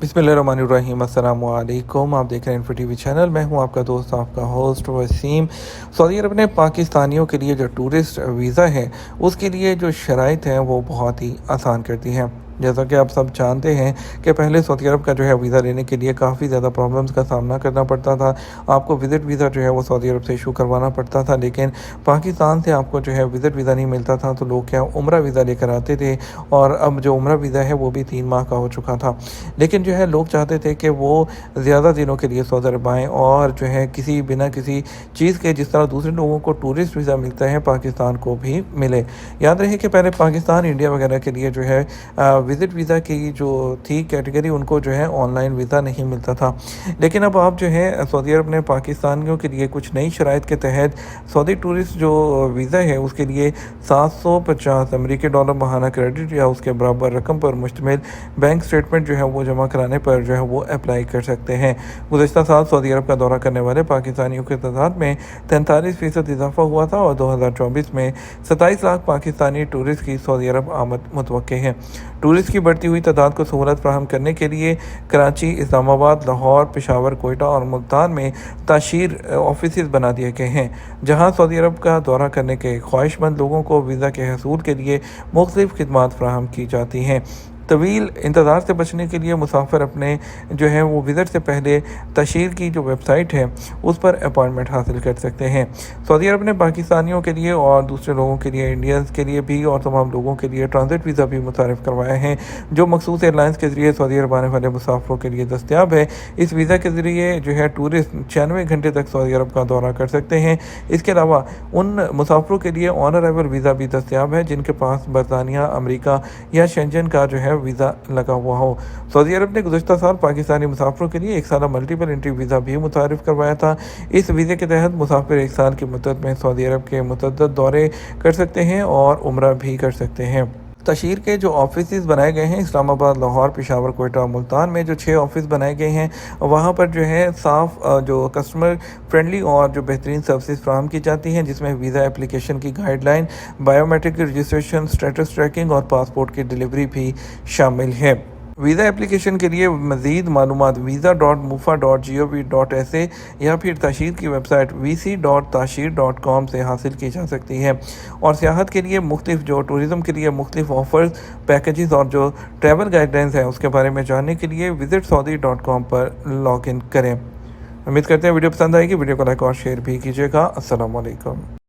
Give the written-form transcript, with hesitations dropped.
बिस्मिल्लाहिर्रहमानिर्रहीम। अस्सलाम वालेकुम। आप देख रहे हैं इन्फो टीवी चैनल। मैं हूं आपका दोस्त, आपका होस्ट वसीम। सऊदी अरब ने पाकिस्तानियों के लिए जो टूरिस्ट वीज़ा है उसके लिए जो शराइत हैं वो बहुत ही आसान कर दी हैं। जैसा कि आप सब जानते हैं कि पहले सऊदी अरब का जो है वीज़ा लेने के लिए काफ़ी ज़्यादा प्रॉब्लम्स का सामना करना पड़ता था। आपको विज़िट वीज़ा जो है वो सऊदी अरब से इशू करवाना पड़ता था, लेकिन पाकिस्तान से आपको जो है विज़िट वीज़ा नहीं मिलता था, तो लोग क्या उम्रा वीज़ा लेकर आते थे। और अब जो उम्रा वीज़ा है वो भी 3 माह का हो चुका था, लेकिन जो है लोग चाहते थे कि वो ज़्यादा दिनों के लिए सऊदी अरब आएँ और जो है बिना किसी चीज़ के, जिस तरह दूसरे लोगों को टूरिस्ट वीज़ा मिलता है, पाकिस्तान को भी मिले। याद रहे कि पहले पाकिस्तान, इंडिया वगैरह के लिए जो है विज़िट वीज़ा की जो थी कैटेगरी, उनको जो है ऑनलाइन वीज़ा नहीं मिलता था। लेकिन अब आप जो है सऊदी अरब ने पाकिस्तानियों के लिए कुछ नई शराइत के तहत सऊदी टूरिस्ट जो वीज़ा है उसके लिए 750 अमेरिकी डॉलर माहाना क्रेडिट या उसके बराबर रकम पर मुश्तमिल बैंक स्टेटमेंट जो है वो जमा कराने पर जो है वो अप्लाई कर सकते हैं। गुज़श्ता साल सऊदी अरब का दौरा करने वाले पाकिस्तानियों की तादाद में 43% इजाफा हुआ था और 2024 में 27 लाख पाकिस्तानी टूरिस्ट की सऊदी अरब आमद मुतवक्के है। टूरिस्ट की बढ़ती हुई तादाद को सहूलत फराहम करने के लिए कराची, इस्लामाबाद, लाहौर, पेशावर, कोयटा और मुल्तान में ताशीर ऑफिस बना दिए गए हैं, जहाँ सऊदी अरब का दौरा करने के ख्वाहिशमंद लोगों को वीज़ा के हसूल के लिए मुख्तलिफ खिदमात फराहम की जाती हैं। तवील इंतज़ार से बचने के लिए मुसाफिर अपने जो है वो विज़िट से पहले तशहीर की जो वेबसाइट है उस पर अपॉइंटमेंट हासिल कर सकते हैं। सऊदी अरब ने पाकिस्तानियों के लिए और दूसरे लोगों के लिए, इंडियंस के लिए भी और तमाम लोगों के लिए ट्रांजिट वीज़ा भी मुतारिफ़ करवाए हैं, जो मखसूस एयरलाइंस के ज़रिए सऊदी अरब आने वाले मुसाफिरों के लिए दस्तियाब है। इस वीज़ा के ज़रिए जो है टूरिस्ट 96 घंटे तक सऊदी अरब का दौरा कर सकते हैं। इसके अलावा उन मुसाफिरों के लिए ऑन अराइवल वीज़ा भी दस्तियाब है जिनके पास बरतानिया, अमरीका या शेंजन का जो है वीज़ा लगा हुआ हो। सऊदी अरब ने गुज़श्ता साल पाकिस्तानी मुसाफिरों के लिए 1 साल मल्टीपल एंट्री वीज़ा भी मुतारिफ़ करवाया था। इस वीज़े के तहत मुसाफिर 1 साल की मुद्दत में सऊदी अरब के मुतअद्दिद दौरे कर सकते हैं और उम्रा भी कर सकते हैं। तशहीर के जो ऑफिस बनाए गए हैं, इस्लामाबाद, लाहौर, पेशावर, कोयटा और मुल्तान में जो 6 ऑफिस बनाए गए हैं, वहाँ पर जो है साफ़ जो कस्टमर फ्रेंडली और जो बेहतरीन सर्विसेज फराहम की जाती हैं, जिसमें वीज़ा एप्लीकेशन की guideline, biometric registration, status tracking और पासपोर्ट की डिलीवरी भी शामिल है। वीज़ा एप्लीकेशन के लिए मज़ीद मालूमात visa.mufa.gov.sa या फिर ताशीर की वेबसाइट vc.tashir.com से हासिल की जा सकती है। और सियाहत के लिए मुख्तलिफ जो टूरिज़म के लिए मुख्तलिफ ऑफ़र्स, पैकेजेस और जो ट्रैवल गाइडलाइंस हैं उसके बारे में जानने के लिए visitsaudi.com पर लॉग इन करें। उम्मीद करते हैं वीडियो पसंद आएगी। वीडियो को लाइक और शेयर भी कीजिएगा। अस्सलाम वालेकुम।